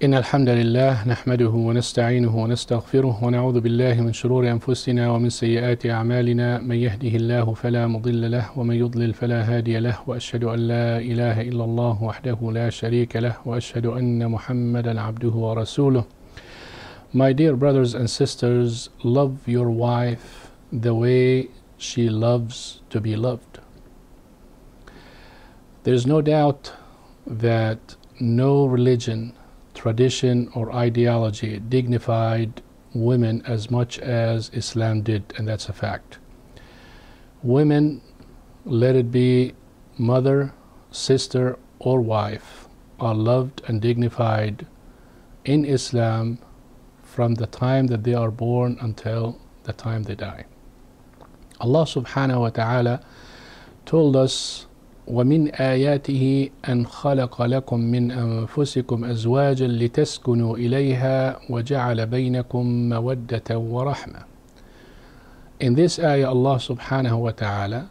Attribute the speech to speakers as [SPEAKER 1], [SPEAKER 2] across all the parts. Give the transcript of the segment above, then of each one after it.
[SPEAKER 1] إن الحمد لله نحمده ونستعينه ونستغفره ونعوذ بالله من شرور أنفسنا ومن سيئات أعمالنا من يهده الله فلا مضل له ومن يضلل فلا هادي له وأشهد أن لا إله إلا الله وحده لا شريك له وأشهد أن محمدا عبده ورسوله. My dear brothers and sisters, love your wife the way she loves to be loved. There is no doubt that no religion, tradition or ideology dignified women as much as Islam did, and that's a fact. Women, let it be mother, sister or wife, are loved and dignified in Islam from the time that they are born until the time they die. Allah subhanahu wa ta'ala told us, وَمِنْ آيَاتِهِ أَنْ خَلَقَ لَكُم مِّنْ أَنفُسِكُمْ أَزْوَاجًا لِتَسْكُنُوا إِلَيْهَا وَجَعَلَ بَيْنَكُم مَّوَدَّةً وَرَحْمَةً. In this ayah, Allah subhanahu wa ta'ala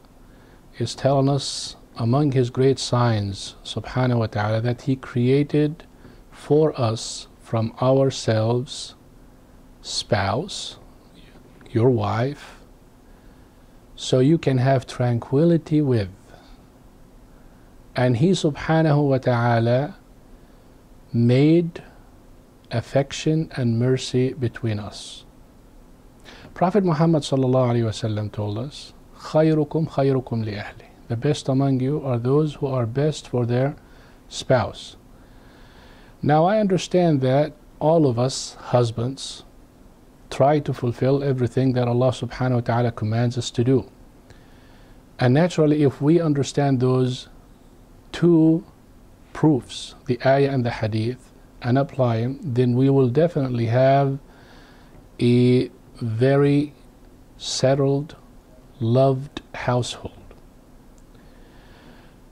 [SPEAKER 1] is telling us among His great signs subhanahu wa ta'ala that He created for us from ourselves spouse, your wife, so you can have tranquility with. And He subhanahu wa ta'ala made affection and mercy between us. Prophet Muhammad sallallahu alaihi wasallam told us, خَيْرُكُمْ خَيْرُكُمْ لِأَهْلِ. The best among you are those who are best for their spouse. Now I understand that all of us husbands try to fulfill everything that Allah subhanahu wa ta'ala commands us to do. And naturally, if we understand those two proofs, the ayah and the hadith, and apply them, then we will definitely have a very settled, loved household.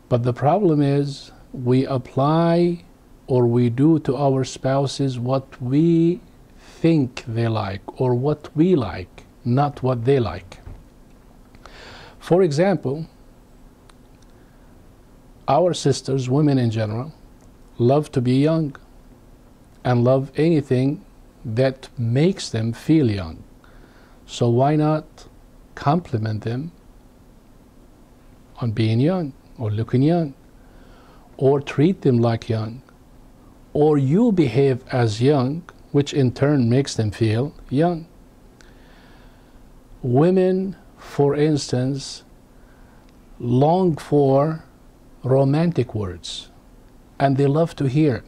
[SPEAKER 1] But the problem is we apply or we do to our spouses what we think they like or what we like, not what they like. For example, our sisters, women in general, love to be young and love anything that makes them feel young. So why not compliment them on being young or looking young, or treat them like young, or you behave as young, which in turn makes them feel young. Women, for instance, long for romantic words, and they love to hear it.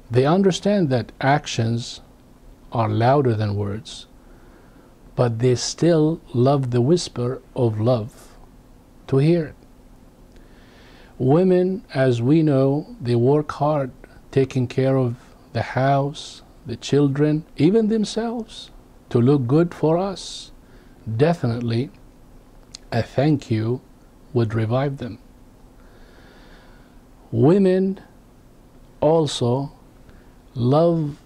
[SPEAKER 1] They understand that actions are louder than words, but they still love the whisper of love to hear it. Women, as we know, they work hard taking care of the house, the children, even themselves, to look good for us. Definitely a thank you would revive them. Women also love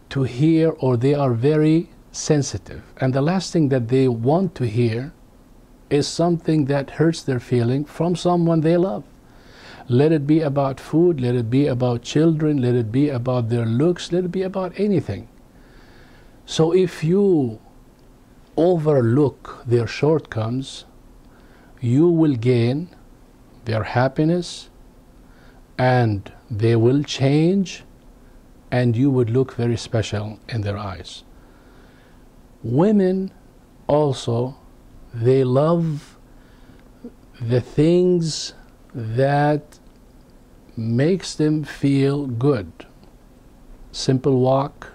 [SPEAKER 1] to hear, or they are very sensitive, and the last thing that they want to hear is something that hurts their feeling from someone they love. Let it be about food, let it be about children, let it be about their looks, let it be about anything. So if you overlook their shortcomings, you will gain their happiness, and they will change, and you would look very special in their eyes. Women also, they love the things that makes them feel good. Simple walk,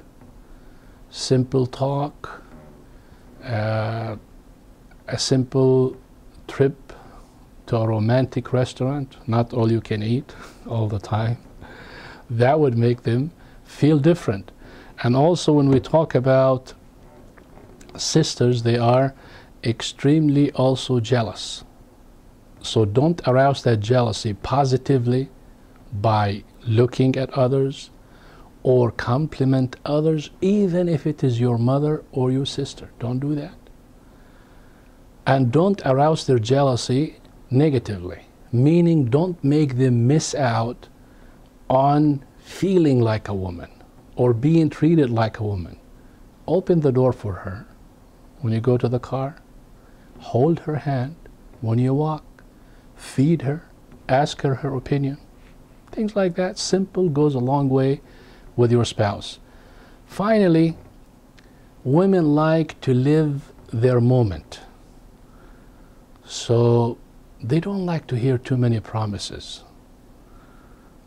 [SPEAKER 1] simple talk, a simple trip to a romantic restaurant, not all you can eat all the time. That would make them feel different. And also when we talk about sisters, they are extremely also jealous. So don't arouse that jealousy positively by looking at others or compliment others, even if it is your mother or your sister. Don't do that. And don't arouse their jealousy negatively, meaning don't make them miss out on feeling like a woman or being treated like a woman, open the door for her when you go to the car, hold her hand when you walk, feed her, ask her her opinion. Things like that, simple, goes a long way with your spouse. Finally, women like to live their moment. So they don't like to hear too many promises.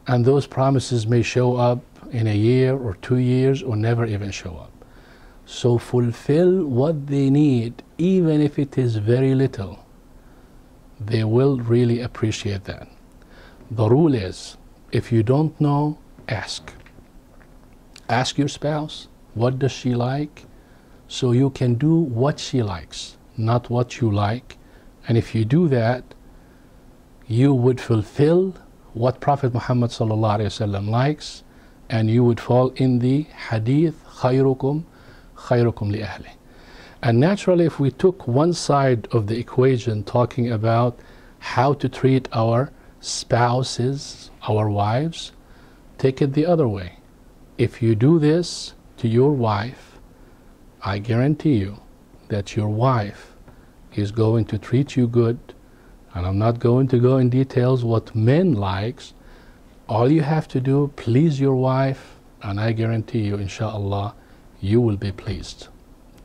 [SPEAKER 1] And those promises may show up in a year or 2 years or never even show up. So fulfill what they need, even if it is very little. They will really appreciate that. The rule is, if you don't know, ask. Ask your spouse, what does she like? So you can do what she likes, not what you like. And if you do that, you would fulfill what Prophet Muhammad ﷺ likes, and you would fall in the hadith, خيركم خيركم لأهله. And naturally, if we took one side of the equation talking about how to treat our spouses, our wives, take it the other way. If you do this to your wife, I guarantee you that your wife is going to treat you good. And I'm not going to go in details what men likes. All you have to do, please your wife, and I guarantee you, inshallah, you will be pleased.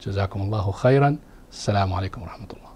[SPEAKER 1] Jazakumullahu khairan. Assalamu alaikum wa rahmatullah.